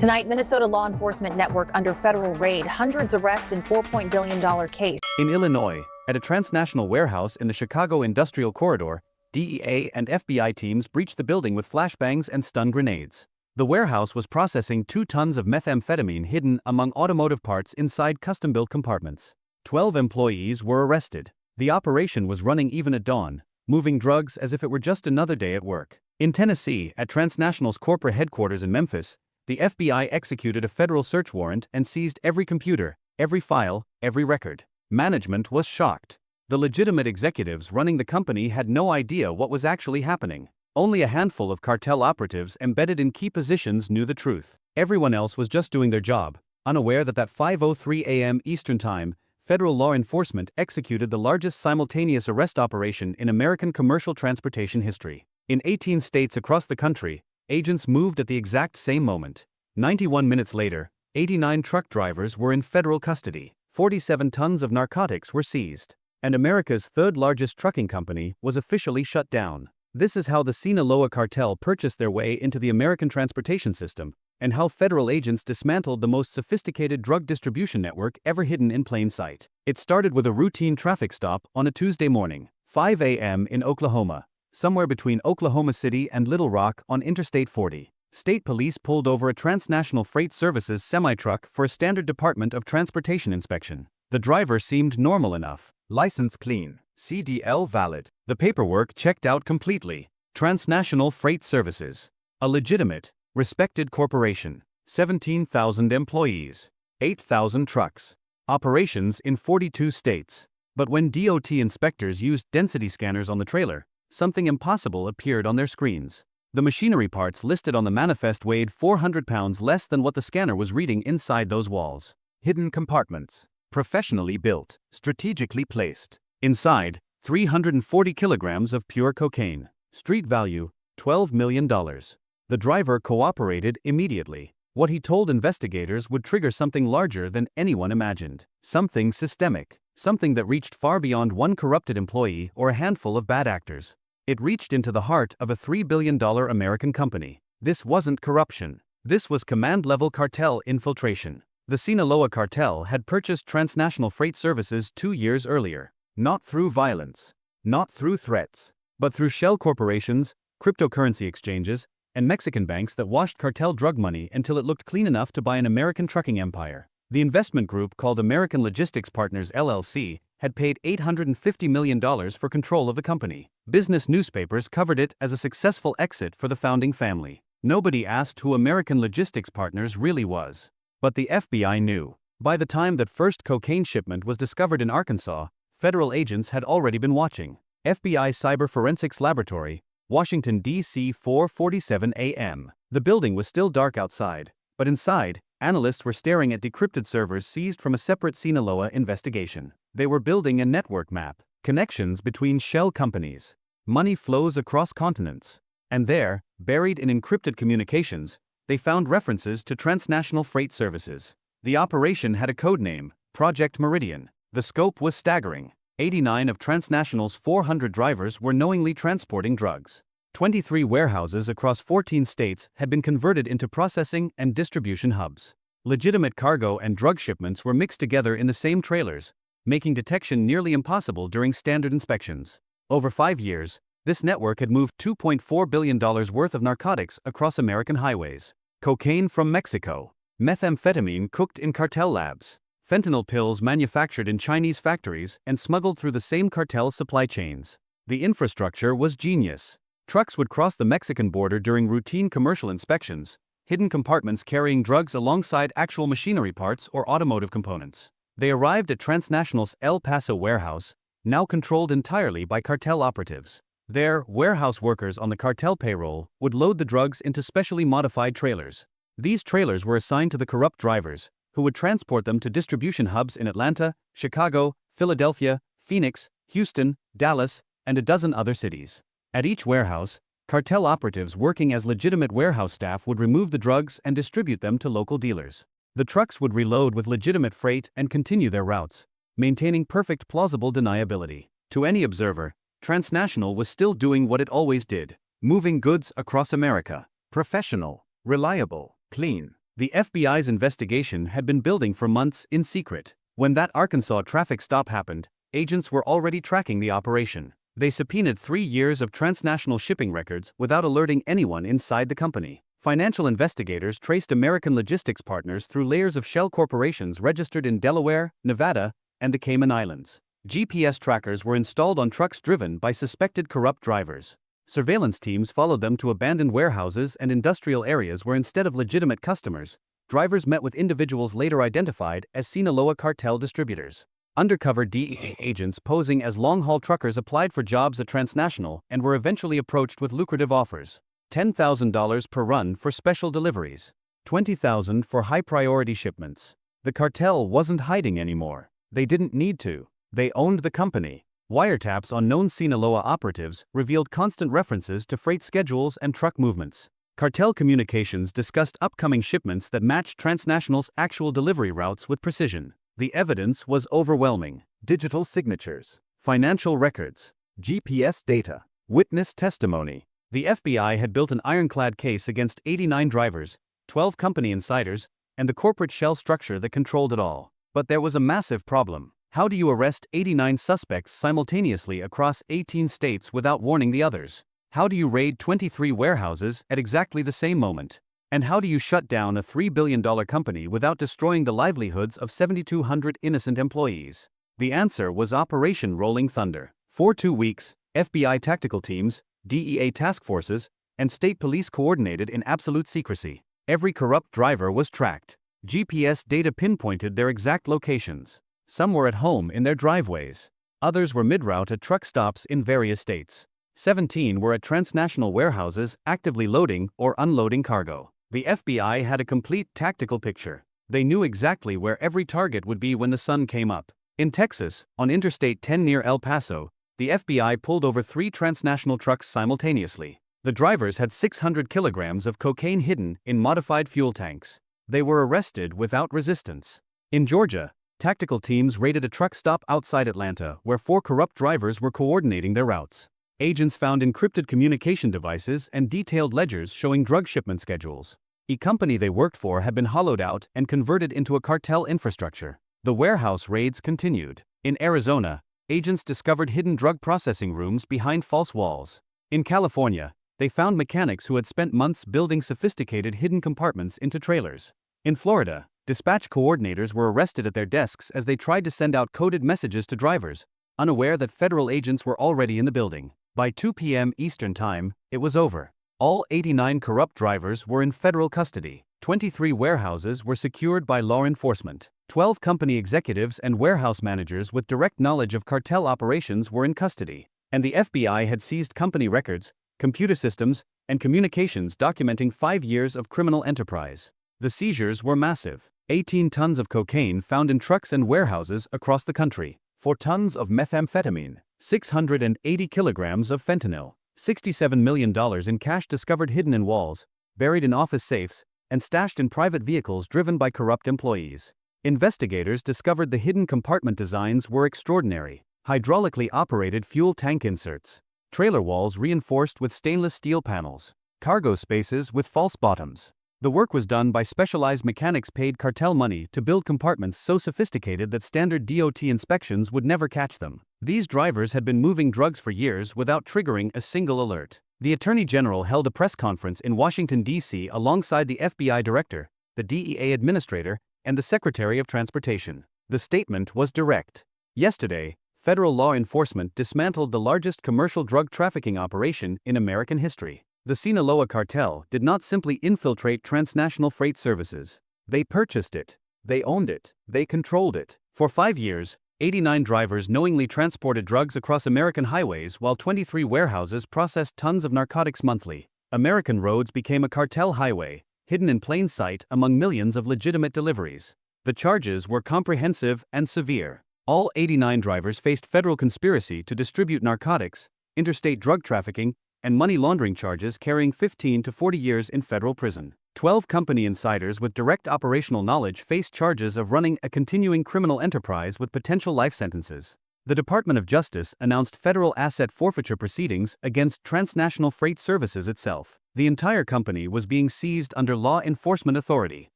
Tonight, Minnesota law enforcement network under federal raid, hundreds arrest in $4 billion case. In Illinois, at a transnational warehouse in the Chicago Industrial Corridor, DEA and FBI teams breached the building with flashbangs and stun grenades. The warehouse was processing 2 tons of methamphetamine hidden among automotive parts inside custom-built compartments. 12 employees were arrested. The operation was running even at dawn, moving drugs as if it were just another day at work. In Tennessee, at TransNational's corporate headquarters in Memphis, the FBI executed a federal search warrant and seized every computer, every file, every record. Management was shocked. The legitimate executives running the company had no idea what was actually happening. Only a handful of cartel operatives embedded in key positions knew the truth. Everyone else was just doing their job, unaware that at 5:03 a.m. Eastern Time, federal law enforcement executed the largest simultaneous arrest operation in American commercial transportation history. In 18 states across the country, agents moved at the exact same moment. 91 minutes later, 89 truck drivers were in federal custody. 47 tons of narcotics were seized. And America's third-largest trucking company was officially shut down. This is how the Sinaloa Cartel purchased their way into the American transportation system, and how federal agents dismantled the most sophisticated drug distribution network ever hidden in plain sight. It started with a routine traffic stop on a Tuesday morning, 5 a.m. in Oklahoma, somewhere between Oklahoma City and Little Rock on Interstate 40. State police pulled over a TransNational Freight Services semi-truck for a standard Department of Transportation inspection. The driver seemed normal enough. License clean. CDL valid. The paperwork checked out completely. TransNational Freight Services. A legitimate, respected corporation. 17,000 employees. 8,000 trucks. Operations in 42 states. But when DOT inspectors used density scanners on the trailer, something impossible appeared on their screens. The machinery parts listed on the manifest weighed 400 pounds less than what the scanner was reading inside those walls. Hidden compartments. Professionally built. Strategically placed. Inside, 340 kilograms of pure cocaine. Street value, $12 million. The driver cooperated immediately. What he told investigators would trigger something larger than anyone imagined. Something systemic. Something that reached far beyond one corrupted employee or a handful of bad actors. It reached into the heart of a $3 billion American company. This wasn't corruption. This was command-level cartel infiltration. The Sinaloa Cartel had purchased TransNational Freight Services 2 years earlier. Not through violence, not through threats, but through shell corporations, cryptocurrency exchanges, and Mexican banks that washed cartel drug money until it looked clean enough to buy an American trucking empire. The investment group called American Logistics Partners LLC had paid $850 million for control of the company. Business newspapers covered it as a successful exit for the founding family. Nobody asked who American Logistics Partners really was. But the FBI knew. By the time that first cocaine shipment was discovered in Arkansas, federal agents had already been watching. FBI Cyber Forensics Laboratory, Washington, D.C. 4:47 a.m. The building was still dark outside, but inside, analysts were staring at decrypted servers seized from a separate Sinaloa investigation. They were building a network map, connections between shell companies, money flows across continents. And there, buried in encrypted communications, they found references to TransNational Freight Services. The operation had a code name, Project Meridian. The scope was staggering. 89 of TransNational's 400 drivers were knowingly transporting drugs. 23 warehouses across 14 states had been converted into processing and distribution hubs. Legitimate cargo and drug shipments were mixed together in the same trailers, making detection nearly impossible during standard inspections. Over 5 years, this network had moved $2.4 billion worth of narcotics across American highways. Cocaine from Mexico. Methamphetamine cooked in cartel labs. Fentanyl pills manufactured in Chinese factories and smuggled through the same cartel supply chains. The infrastructure was genius. Trucks would cross the Mexican border during routine commercial inspections, hidden compartments carrying drugs alongside actual machinery parts or automotive components. They arrived at TransNational's El Paso warehouse, now controlled entirely by cartel operatives. There, warehouse workers on the cartel payroll would load the drugs into specially modified trailers. These trailers were assigned to the corrupt drivers, who would transport them to distribution hubs in Atlanta, Chicago, Philadelphia, Phoenix, Houston, Dallas, and a dozen other cities. At each warehouse, cartel operatives working as legitimate warehouse staff would remove the drugs and distribute them to local dealers. The trucks would reload with legitimate freight and continue their routes, maintaining perfect plausible deniability. To any observer, TransNational was still doing what it always did, moving goods across America. Professional, reliable, clean. The FBI's investigation had been building for months in secret. When that Arkansas traffic stop happened, agents were already tracking the operation. They subpoenaed 3 years of transnational shipping records without alerting anyone inside the company. Financial investigators traced American logistics partners through layers of shell corporations registered in Delaware, Nevada, and the Cayman Islands. GPS trackers were installed on trucks driven by suspected corrupt drivers. Surveillance teams followed them to abandoned warehouses and industrial areas where, instead of legitimate customers, drivers met with individuals later identified as Sinaloa Cartel distributors. Undercover DEA agents posing as long-haul truckers applied for jobs at TransNational and were eventually approached with lucrative offers. $10,000 per run for special deliveries. $20,000 for high-priority shipments. The cartel wasn't hiding anymore. They didn't need to. They owned the company. Wiretaps on known Sinaloa operatives revealed constant references to freight schedules and truck movements. Cartel communications discussed upcoming shipments that matched TransNational's actual delivery routes with precision. The evidence was overwhelming. Digital signatures, financial records, GPS data, witness testimony. The FBI had built an ironclad case against 89 drivers, 12 company insiders, and the corporate shell structure that controlled it all. But there was a massive problem. How do you arrest 89 suspects simultaneously across 18 states without warning the others? How do you raid 23 warehouses at exactly the same moment? And how do you shut down a $3 billion company without destroying the livelihoods of 7,200 innocent employees? The answer was Operation Rolling Thunder. For 2 weeks, FBI tactical teams, DEA task forces, and state police coordinated in absolute secrecy. Every corrupt driver was tracked. GPS data pinpointed their exact locations. Some were at home in their driveways. Others were mid-route at truck stops in various states. 17 were at transnational warehouses actively loading or unloading cargo. The FBI had a complete tactical picture. They knew exactly where every target would be when the sun came up. In Texas, on Interstate 10 near El Paso, the FBI pulled over 3 transnational trucks simultaneously. The drivers had 600 kilograms of cocaine hidden in modified fuel tanks. They were arrested without resistance. In Georgia, tactical teams raided a truck stop outside Atlanta where 4 corrupt drivers were coordinating their routes. Agents found encrypted communication devices and detailed ledgers showing drug shipment schedules. The company they worked for had been hollowed out and converted into a cartel infrastructure. The warehouse raids continued. In Arizona, agents discovered hidden drug processing rooms behind false walls. In California, they found mechanics who had spent months building sophisticated hidden compartments into trailers. In Florida, dispatch coordinators were arrested at their desks as they tried to send out coded messages to drivers, unaware that federal agents were already in the building. By 2 p.m. Eastern Time, it was over. All 89 corrupt drivers were in federal custody. 23 warehouses were secured by law enforcement. 12 company executives and warehouse managers with direct knowledge of cartel operations were in custody. And the FBI had seized company records, computer systems, and communications documenting 5 years of criminal enterprise. The seizures were massive. 18 tons of cocaine found in trucks and warehouses across the country. 4 tons of methamphetamine. 680 kilograms of fentanyl. $67 million in cash discovered hidden in walls, buried in office safes, and stashed in private vehicles driven by corrupt employees. Investigators discovered the hidden compartment designs were extraordinary. Hydraulically operated fuel tank inserts. Trailer walls reinforced with stainless steel panels. Cargo spaces with false bottoms. The work was done by specialized mechanics paid cartel money to build compartments so sophisticated that standard DOT inspections would never catch them. These drivers had been moving drugs for years without triggering a single alert. The Attorney General held a press conference in Washington, D.C. alongside the FBI Director, the DEA Administrator, and the Secretary of Transportation. The statement was direct. Yesterday, federal law enforcement dismantled the largest commercial drug trafficking operation in American history. The Sinaloa Cartel did not simply infiltrate TransNational Freight Services. They purchased it. They owned it. They controlled it. For 5 years, 89 drivers knowingly transported drugs across American highways while 23 warehouses processed tons of narcotics monthly. American roads became a cartel highway, hidden in plain sight among millions of legitimate deliveries. The charges were comprehensive and severe. All 89 drivers faced federal conspiracy to distribute narcotics, interstate drug trafficking, and money laundering charges carrying 15 to 40 years in federal prison. 12 company insiders with direct operational knowledge faced charges of running a continuing criminal enterprise with potential life sentences. The Department of Justice announced federal asset forfeiture proceedings against TransNational Freight Services itself. The entire company was being seized under law enforcement authority.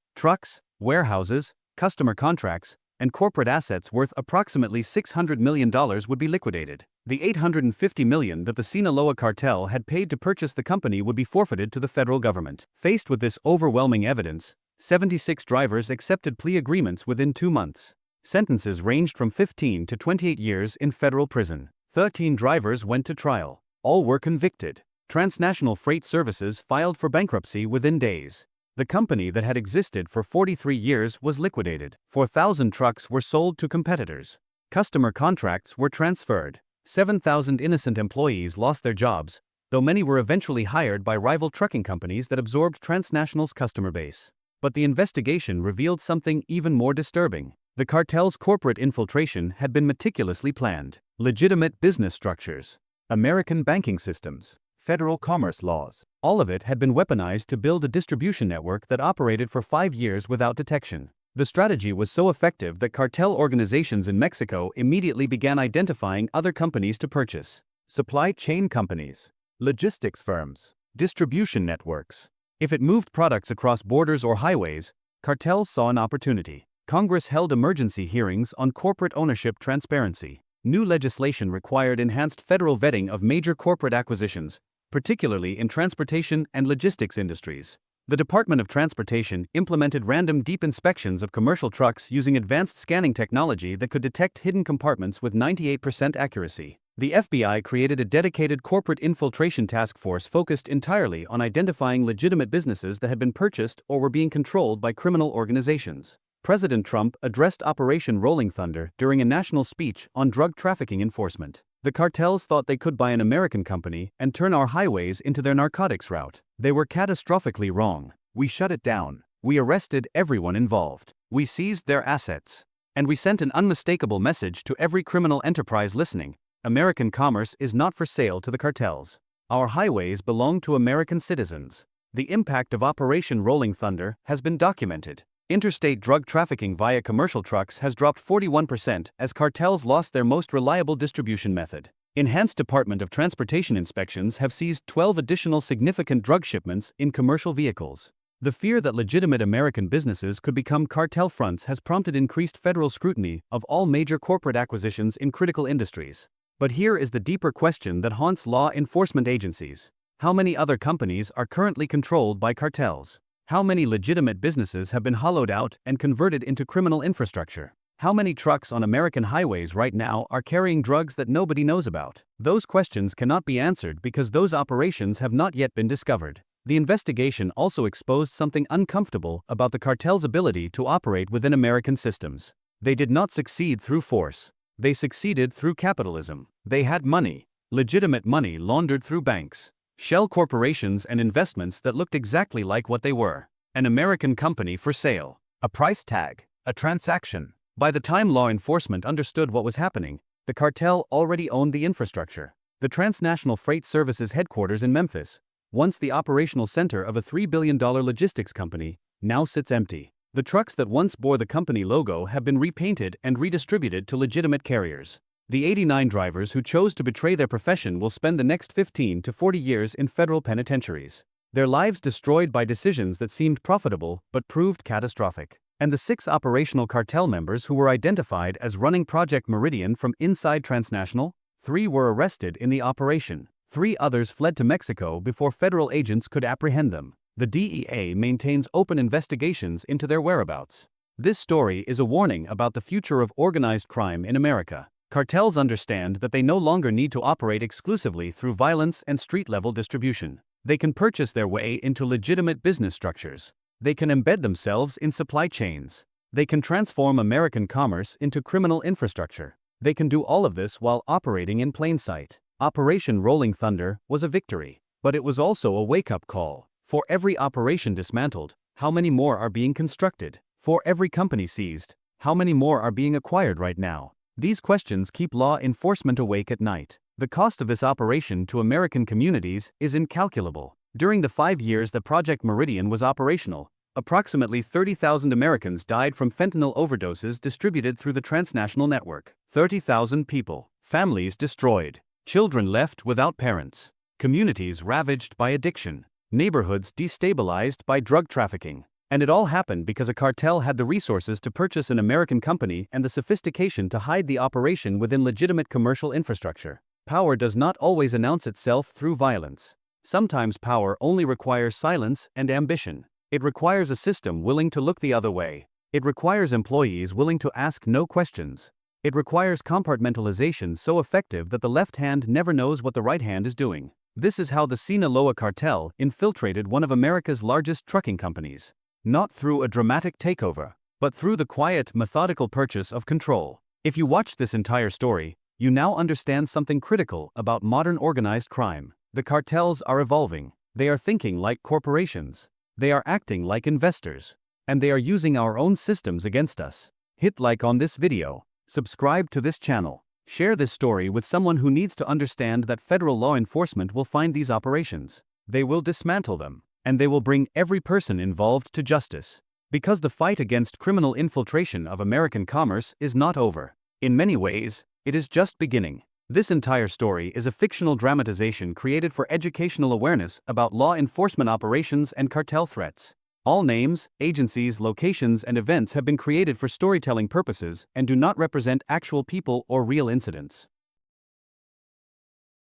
Trucks, warehouses, customer contracts, and corporate assets worth approximately $600 million would be liquidated. The $850 million that the Sinaloa Cartel had paid to purchase the company would be forfeited to the federal government. Faced with this overwhelming evidence, 76 drivers accepted plea agreements within 2 months. Sentences ranged from 15 to 28 years in federal prison. 13 drivers went to trial. All were convicted. TransNational Freight Services filed for bankruptcy within days. The company that had existed for 43 years was liquidated. 4,000 trucks were sold to competitors. Customer contracts were transferred. 7,000 innocent employees lost their jobs, though many were eventually hired by rival trucking companies that absorbed TransNational's customer base. But the investigation revealed something even more disturbing. The cartel's corporate infiltration had been meticulously planned. Legitimate business structures, American banking systems, federal commerce laws. All of it had been weaponized to build a distribution network that operated for 5 years without detection. The strategy was so effective that cartel organizations in Mexico immediately began identifying other companies to purchase. Supply chain companies, logistics firms, distribution networks. If it moved products across borders or highways, cartels saw an opportunity. Congress held emergency hearings on corporate ownership transparency. New legislation required enhanced federal vetting of major corporate acquisitions, particularly in transportation and logistics industries. The Department of Transportation implemented random deep inspections of commercial trucks using advanced scanning technology that could detect hidden compartments with 98% accuracy. The FBI created a dedicated corporate infiltration task force focused entirely on identifying legitimate businesses that had been purchased or were being controlled by criminal organizations. President Trump addressed Operation Rolling Thunder during a national speech on drug trafficking enforcement. The cartels thought they could buy an American company and turn our highways into their narcotics route. They were catastrophically wrong. We shut it down. We arrested everyone involved. We seized their assets. And we sent an unmistakable message to every criminal enterprise listening. American commerce is not for sale to the cartels. Our highways belong to American citizens. The impact of Operation Rolling Thunder has been documented. Interstate drug trafficking via commercial trucks has dropped 41% as cartels lost their most reliable distribution method. Enhanced Department of Transportation inspections have seized 12 additional significant drug shipments in commercial vehicles. The fear that legitimate American businesses could become cartel fronts has prompted increased federal scrutiny of all major corporate acquisitions in critical industries. But here is the deeper question that haunts law enforcement agencies. How many other companies are currently controlled by cartels? How many legitimate businesses have been hollowed out and converted into criminal infrastructure? How many trucks on American highways right now are carrying drugs that nobody knows about? Those questions cannot be answered because those operations have not yet been discovered. The investigation also exposed something uncomfortable about the cartel's ability to operate within American systems. They did not succeed through force. They succeeded through capitalism. They had money, legitimate money laundered through banks, shell corporations and investments that looked exactly like what they were. An American company for sale. A price tag. A transaction. By the time law enforcement understood what was happening, the cartel already owned the infrastructure. The TransNational Freight Services headquarters in Memphis, once the operational center of a $3 billion logistics company, now sits empty. The trucks that once bore the company logo have been repainted and redistributed to legitimate carriers. The 89 drivers who chose to betray their profession will spend the next 15 to 40 years in federal penitentiaries. Their lives destroyed by decisions that seemed profitable but proved catastrophic. And the 6 operational cartel members who were identified as running Project Meridian from inside TransNational, 3 were arrested in the operation. 3 others fled to Mexico before federal agents could apprehend them. The DEA maintains open investigations into their whereabouts. This story is a warning about the future of organized crime in America. Cartels understand that they no longer need to operate exclusively through violence and street-level distribution. They can purchase their way into legitimate business structures. They can embed themselves in supply chains. They can transform American commerce into criminal infrastructure. They can do all of this while operating in plain sight. Operation Rolling Thunder was a victory, but it was also a wake-up call. For every operation dismantled, how many more are being constructed? For every company seized, how many more are being acquired right now? These questions keep law enforcement awake at night. The cost of this operation to American communities is incalculable. During the 5 years that Project Meridian was operational, approximately 30,000 Americans died from fentanyl overdoses distributed through the transnational network. 30,000 people, families destroyed, children left without parents, communities ravaged by addiction, neighborhoods destabilized by drug trafficking. And it all happened because a cartel had the resources to purchase an American company and the sophistication to hide the operation within legitimate commercial infrastructure. Power does not always announce itself through violence. Sometimes power only requires silence and ambition. It requires a system willing to look the other way. It requires employees willing to ask no questions. It requires compartmentalization so effective that the left hand never knows what the right hand is doing. This is how the Sinaloa Cartel infiltrated one of America's largest trucking companies. Not through a dramatic takeover, but through the quiet, methodical purchase of control. If you watch this entire story, you now understand something critical about modern organized crime. The cartels are evolving. They are thinking like corporations. They are acting like investors. And they are using our own systems against us. Hit like on this video. Subscribe to this channel. Share this story with someone who needs to understand that federal law enforcement will find these operations. They will dismantle them. And they will bring every person involved to justice. Because the fight against criminal infiltration of American commerce is not over. In many ways, it is just beginning. This entire story is a fictional dramatization created for educational awareness about law enforcement operations and cartel threats. All names, agencies, locations, and events have been created for storytelling purposes and do not represent actual people or real incidents.